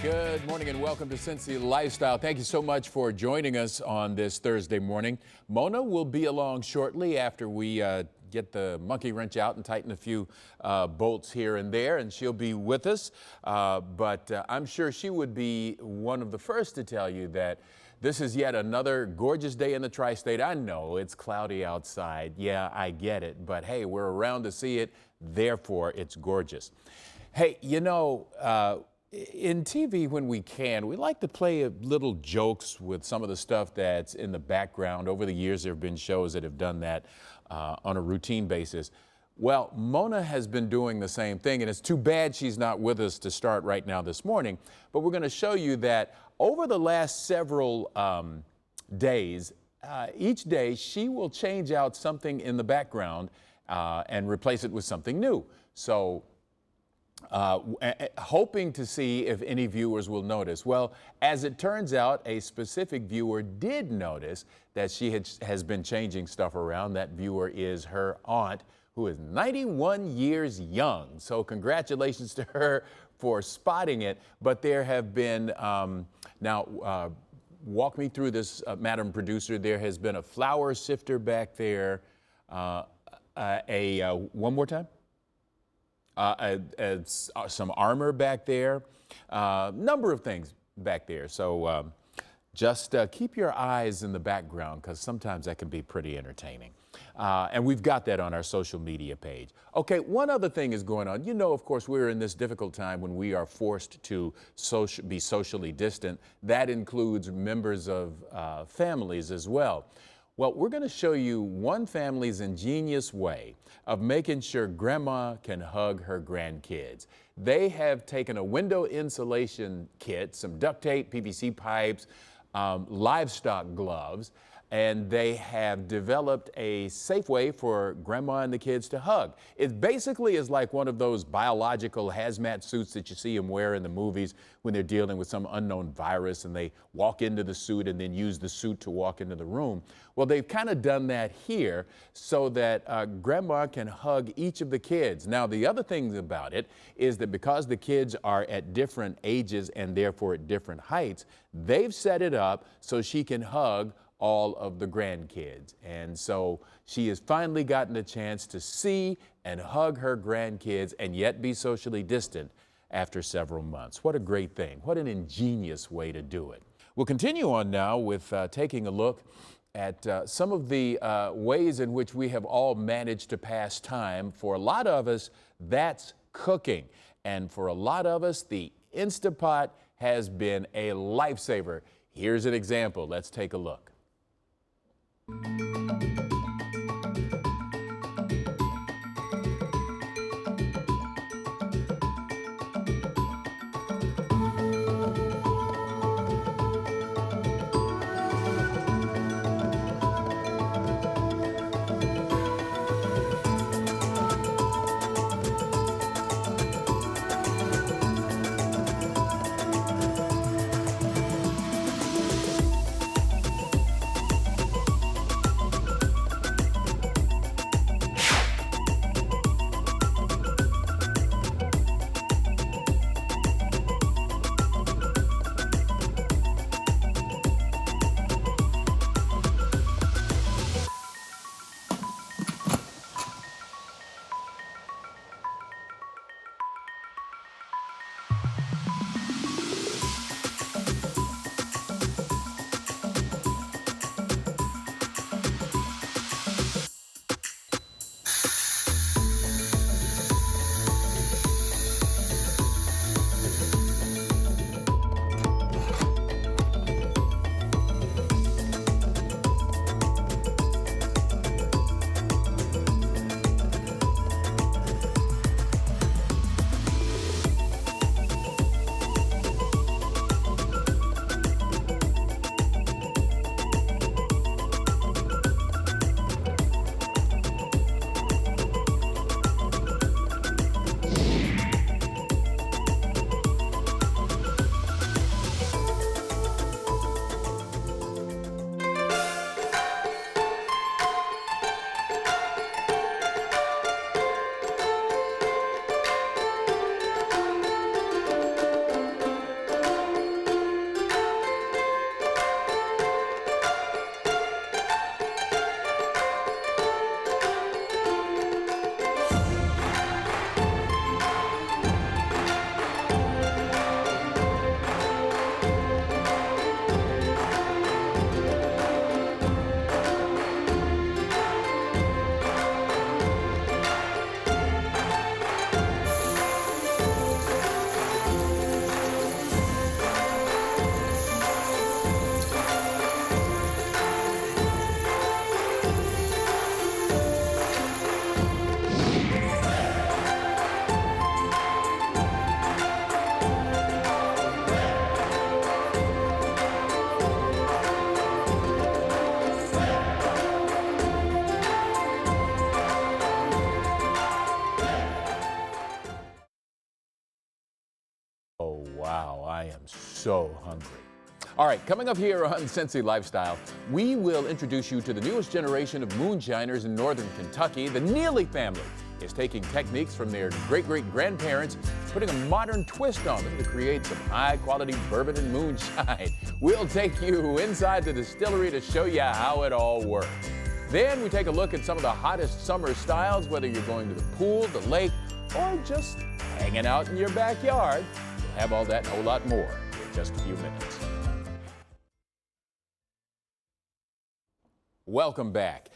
Good morning and welcome to Cincy Lifestyle. Thank you so much for joining us on this Thursday morning. Mona will be along shortly after we get the monkey wrench out and tighten a few bolts here and there, and she'll be with us. But I'm sure she would be one of the first to tell you that this is yet another gorgeous day in the tri-state. I know it's cloudy outside. Yeah, I get it. But hey, we're around to see it. Therefore, it's gorgeous. Hey, you know, in TV, when we can, we like to play little jokes with some of the stuff that's in the background. Over the years, there have been shows that have done that on a routine basis. Well, Mona has been doing the same thing, and it's too bad she's not with us to start right now this morning. But we're going to show you that over the last several days, each day she will change out something in the background and replace it with something new. So hoping to see if any viewers will notice. Well, as it turns out, a specific viewer did notice that she has been changing stuff around. That viewer is her aunt, who is 91 years young. So congratulations to her for spotting it. But there have been, walk me through this, Madam Producer. There has been a flour sifter back there. One more time? Some armor back there, number of things back there. So just keep your eyes in the background, because sometimes that can be pretty entertaining. And we've got that on our social media page. Okay, one other thing is going on. You know, of course, we're in this difficult time when we are forced to be socially distant. That includes members of families as well. Well, we're going to show you one family's ingenious way of making sure grandma can hug her grandkids. They have taken a window insulation kit, some duct tape, PVC pipes, livestock gloves, and they have developed a safe way for grandma and the kids to hug. It basically is like one of those biological hazmat suits that you see them wear in the movies when they're dealing with some unknown virus and they walk into the suit and then use the suit to walk into the room. Well, they've kind of done that here so that grandma can hug each of the kids. Now, the other thing about it is that because the kids are at different ages and therefore at different heights, they've set it up so she can hug all of the grandkids. And so she has finally gotten a chance to see and hug her grandkids and yet be socially distant after several months. What a great thing. What an ingenious way to do it. We'll continue on now with taking a look at some of the ways in which we have all managed to pass time. For a lot of us, that's cooking. And for a lot of us, the Instapot has been a lifesaver. Here's an example. Let's take a look. so hungry. All right, coming up here on Cincy Lifestyle, we will introduce you to the newest generation of moonshiners in northern Kentucky. The Neely family is taking techniques from their great-great-grandparents, putting a modern twist on them to create some high-quality bourbon and moonshine. We'll take you inside the distillery to show you how it all works. Then we take a look at some of the hottest summer styles, whether you're going to the pool, the lake, or just hanging out in your backyard. We'll have all that and a whole lot more in just a few minutes. Welcome back.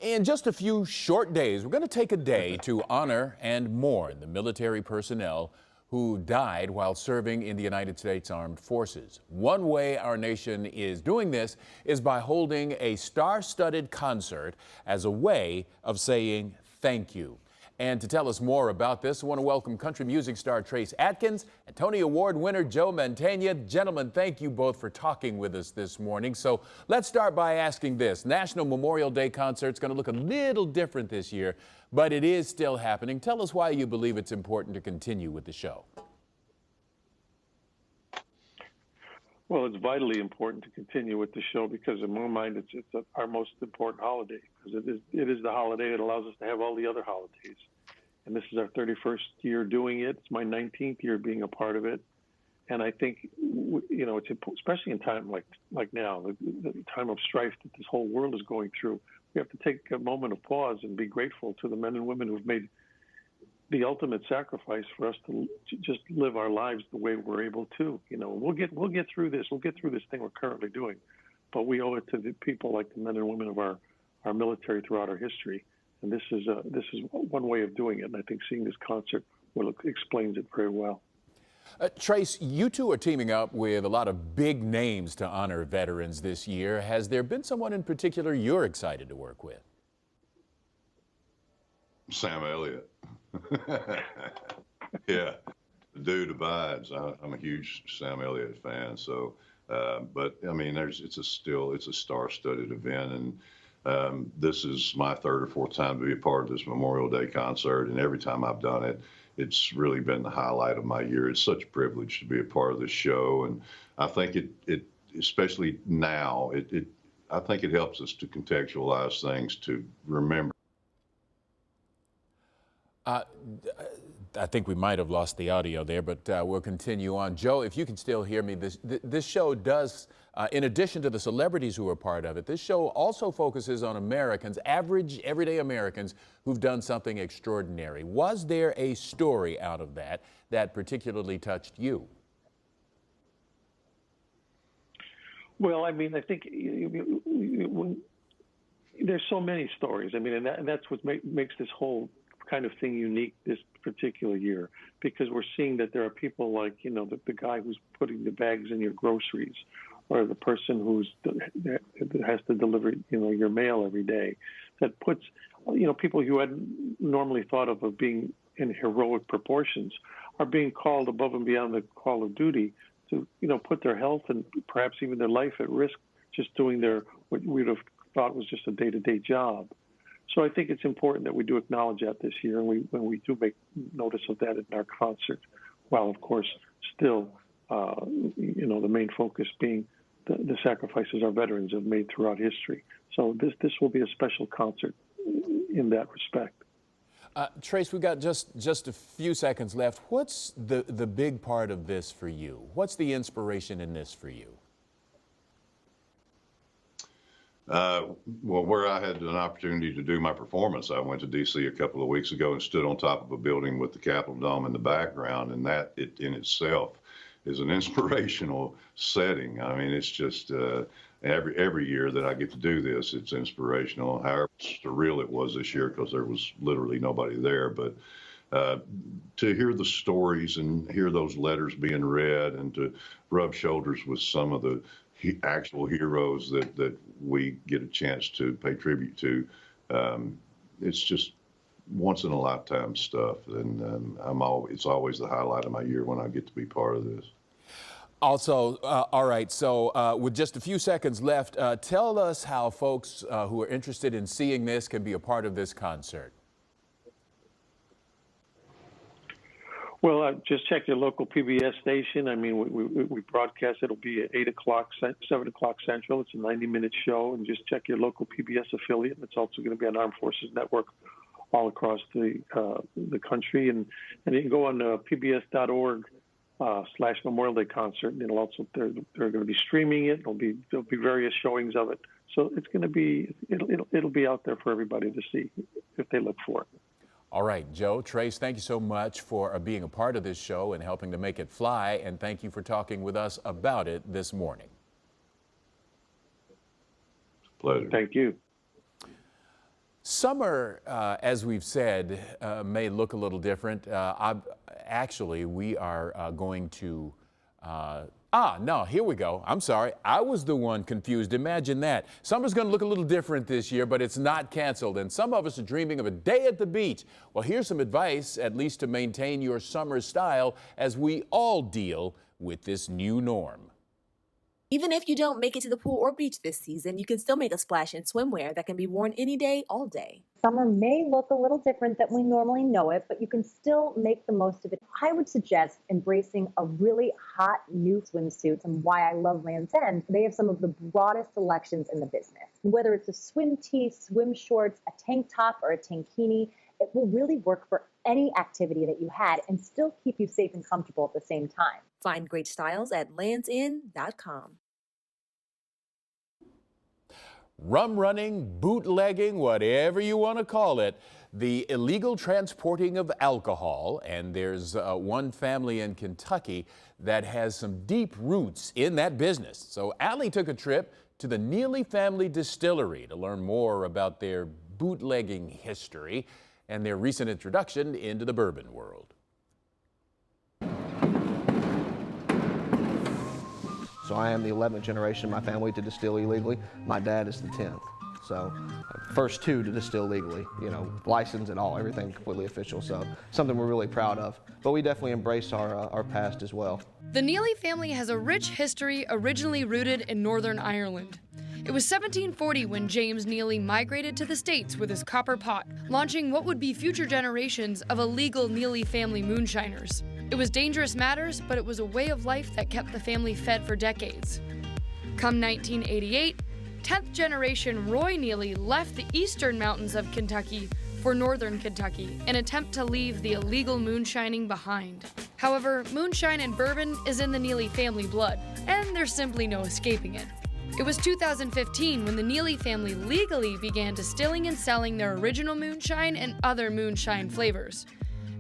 In just a few short days, we're going to take a day to honor and mourn the military personnel who died while serving in the United States Armed Forces. One way our nation is doing this is by holding a star-studded concert as a way of saying thank you. And to tell us more about this, I want to welcome country music star Trace Adkins and Tony Award winner Joe Mantegna. Gentlemen, thank you both for talking with us this morning. So let's start by asking this. National Memorial Day concert's going to look a little different this year, but it is still happening. Tell us why you believe it's important to continue with the show. Well, it's vitally important to continue with the show because in my mind, it's our most important holiday because it is the holiday that allows us to have all the other holidays. And this is our 31st year doing it. It's my 19th year being a part of it. And I think, you know, it's especially in time like now, the time of strife that this whole world is going through. We have to take a moment of pause and be grateful to the men and women who've made the ultimate sacrifice for us to just live our lives the way we're able to. You know, we'll get through this. We'll get through this thing we're currently doing, but we owe it to the people like the men and women of our military throughout our history. And this is one way of doing it. And I think seeing this concert explains it very well. Trace, you two are teaming up with a lot of big names to honor veterans this year. Has there been someone in particular you're excited to work with? Sam Elliott. Yeah, the dude abides. I'm a huge Sam Elliott fan. So, but I mean, it's a star-studded event, and this is my third or fourth time to be a part of this Memorial Day concert, and every time I've done it, it's really been the highlight of my year. It's such a privilege to be a part of this show, and I think it especially now, I think it helps us to contextualize things, to remember. I think we might have lost the audio there, but we'll continue on. Joe, if you can still hear me, this show does, in addition to the celebrities who are part of it, this show also focuses on Americans, average, everyday Americans who've done something extraordinary. Was there a story out of that particularly touched you? Well, I mean, I think there's so many stories. I mean, and that's what makes this whole kind of thing unique this particular year, because we're seeing that there are people like, you know, the guy who's putting the bags in your groceries, or the person that has to deliver, you know, your mail every day, that puts, you know, people who hadn't normally thought of being in heroic proportions are being called above and beyond the call of duty to, you know, put their health and perhaps even their life at risk, just doing what we would have thought was just a day-to-day job. So I think it's important that we do acknowledge that this year, and when we do make notice of that in our concert, while of course still, you know, the main focus being the sacrifices our veterans have made throughout history. So this will be a special concert in that respect. Trace, we've got just a few seconds left. What's the big part of this for you? What's the inspiration in this for you? Well, where I had an opportunity to do my performance, I went to D.C. a couple of weeks ago and stood on top of a building with the Capitol Dome in the background, and that in itself is an inspirational setting. I mean, it's just every year that I get to do this, it's inspirational. However surreal it was this year because there was literally nobody there, but to hear the stories and hear those letters being read and to rub shoulders with some of the actual heroes that we get a chance to pay tribute to. It's just once in a lifetime stuff, and it's always the highlight of my year when I get to be part of this. Also, all right, so with just a few seconds left, tell us how folks who are interested in seeing this can be a part of this concert. Well, just check your local PBS station. I mean, we broadcast. It'll be at 8 o'clock, 7 o'clock Central. It's a 90-minute show, and just check your local PBS affiliate. It's also going to be on Armed Forces Network all across the country, and you can go on pbs.org / Memorial Day concert, and they're going to be streaming it. There'll be various showings of it, so it's going to be it'll be out there for everybody to see if they look for it. All right, Joe, Trace, thank you so much for being a part of this show and helping to make it fly, and thank you for talking with us about it this morning. Pleasure. Thank you. Summer, as we've said, may look a little different. We are going to, no, here we go. I'm sorry. I was the one confused. Imagine that. Summer's going to look a little different this year, but it's not canceled. And some of us are dreaming of a day at the beach. Well, here's some advice, at least to maintain your summer style as we all deal with this new norm. Even if you don't make it to the pool or beach this season, you can still make a splash in swimwear that can be worn any day, all day. Summer may look a little different than we normally know it, but you can still make the most of it. I would suggest embracing a really hot new swimsuit, and why I love Land's End. They have some of the broadest selections in the business. Whether it's a swim tee, swim shorts, a tank top, or a tankini, it will really work for any activity that you had and still keep you safe and comfortable at the same time. Find great styles at landsend.com. Rum running, bootlegging, whatever you want to call it, the illegal transporting of alcohol, and there's one family in Kentucky that has some deep roots in that business. So Allie took a trip to the Neely family distillery to learn more about their bootlegging history and their recent introduction into the bourbon world. So I am the 11th generation of my family to distill illegally. My dad is the 10th. So first two to distill legally, license and all, everything completely official. So something we're really proud of. But we definitely embrace our past as well. The Neely family has a rich history originally rooted in Northern Ireland. It was 1740 when James Neely migrated to the States with his copper pot, launching what would be future generations of illegal Neely family moonshiners. It was dangerous matters, but it was a way of life that kept the family fed for decades. Come 1988, 10th generation Roy Neely left the eastern mountains of Kentucky for northern Kentucky in an attempt to leave the illegal moonshining behind. However, moonshine and bourbon is in the Neely family blood, and there's simply no escaping it. It was 2015 when the Neely family legally began distilling and selling their original moonshine and other moonshine flavors.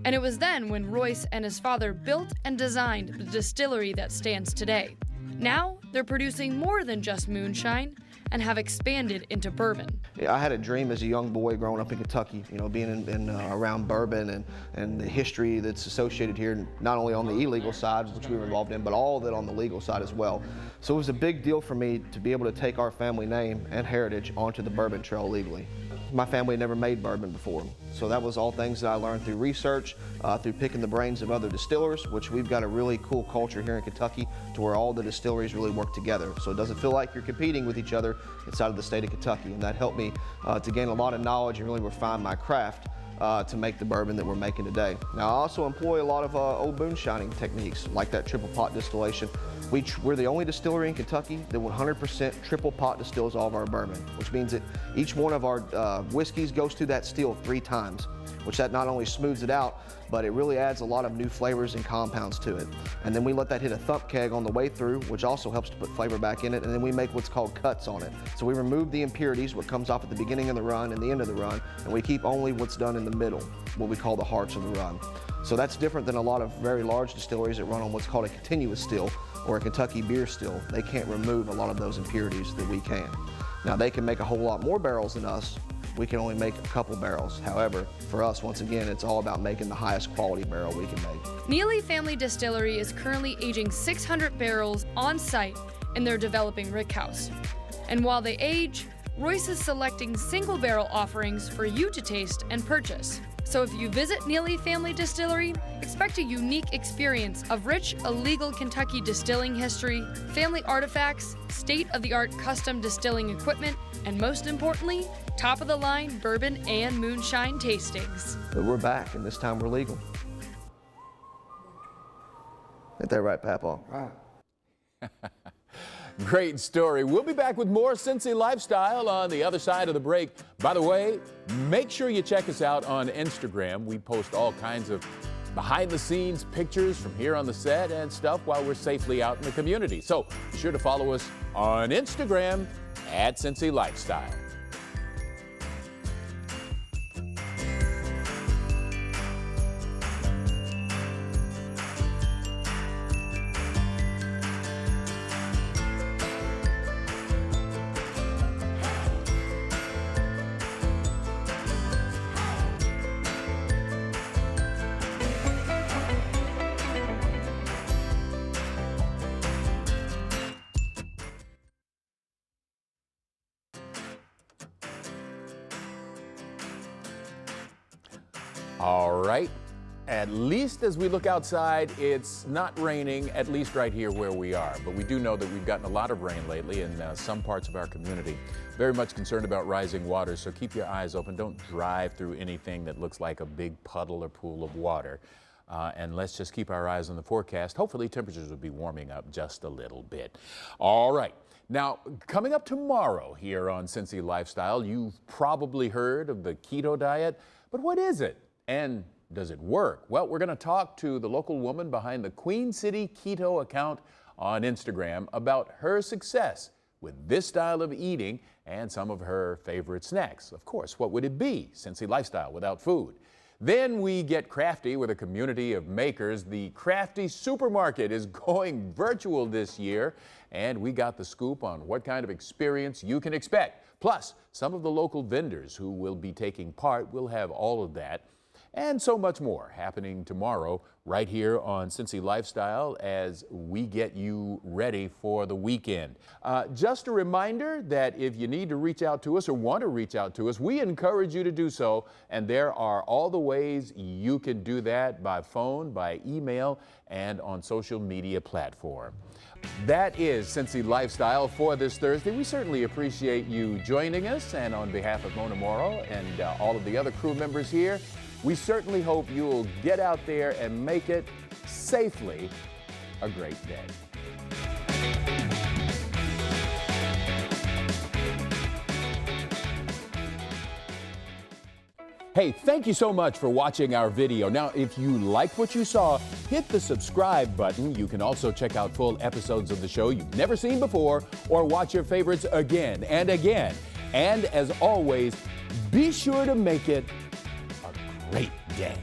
And it was then when Royce and his father built and designed the distillery that stands today. Now, they're producing more than just moonshine and have expanded into bourbon. I had a dream as a young boy growing up in Kentucky, being in around bourbon and the history that's associated here, not only on the illegal side, which we were involved in, but all of it on the legal side as well. So it was a big deal for me to be able to take our family name and heritage onto the bourbon trail legally. My family had never made bourbon before, so that was all things that I learned through research, through picking the brains of other distillers, which we've got a really cool culture here in Kentucky to where all the distilleries really work together. So it doesn't feel like you're competing with each other inside of the state of Kentucky, and that helped me to gain a lot of knowledge and really refine my craft to make the bourbon that we're making today. Now I also employ a lot of old moonshining techniques like that triple pot distillation. We're the only distillery in Kentucky that 100% triple pot distills all of our bourbon, which means that each one of our whiskeys goes through that still 3 times, which that not only smooths it out, but it really adds a lot of new flavors and compounds to it. And then we let that hit a thump keg on the way through, which also helps to put flavor back in it, and then we make what's called cuts on it. So we remove the impurities, what comes off at the beginning of the run and the end of the run, and we keep only what's done in the middle, what we call the hearts of the run. So that's different than a lot of very large distilleries that run on what's called a continuous still or a Kentucky beer still. They can't remove a lot of those impurities that we can. Now they can make a whole lot more barrels than us. We can only make a couple barrels. However, for us, once again, it's all about making the highest quality barrel we can make. Neely Family Distillery is currently aging 600 barrels on site in their developing rickhouse. And while they age, Royce is selecting single barrel offerings for you to taste and purchase. So if you visit Neely Family Distillery, expect a unique experience of rich, illegal Kentucky distilling history, family artifacts, state-of-the-art custom distilling equipment, and most importantly, top-of-the-line bourbon and moonshine tastings. But we're back, and this time we're legal. Ain't that right, Papa? Right. Great story. We'll be back with more Cincy Lifestyle on the other side of the break. By the way, make sure you check us out on Instagram. We post all kinds of behind-the-scenes pictures from here on the set and stuff while we're safely out in the community. So be sure to follow us on Instagram at Cincy Lifestyle. All right. At least as we look outside, it's not raining, at least right here where we are. But we do know that we've gotten a lot of rain lately in some parts of our community. Very much concerned about rising water, so keep your eyes open. Don't drive through anything that looks like a big puddle or pool of water. And let's just keep our eyes on the forecast. Hopefully temperatures will be warming up just a little bit. All right. Now, coming up tomorrow here on Cincy Lifestyle, you've probably heard of the keto diet, but what is it? And does it work? Well, we're going to talk to the local woman behind the Queen City Keto account on Instagram about her success with this style of eating and some of her favorite snacks. Of course, what would it be? Cincy Lifestyle without food. Then we get crafty with a community of makers. The Crafty Supermarket is going virtual this year, and we got the scoop on what kind of experience you can expect. Plus, some of the local vendors who will be taking part will have all of that and so much more happening tomorrow right here on Cincy Lifestyle as we get you ready for the weekend. Just a reminder that if you need to reach out to us or want to reach out to us, we encourage you to do so, and there are all the ways you can do that: by phone, by email, and on social media platform. That is Cincy Lifestyle for this Thursday. We certainly appreciate you joining us, and on behalf of Mona Morrow and all of the other crew members here, we certainly hope you'll get out there and make it safely a great day. Hey, thank you so much for watching our video. Now, if you liked what you saw, hit the subscribe button. You can also check out full episodes of the show you've never seen before, or watch your favorites again and again. And as always, be sure to make it a great day.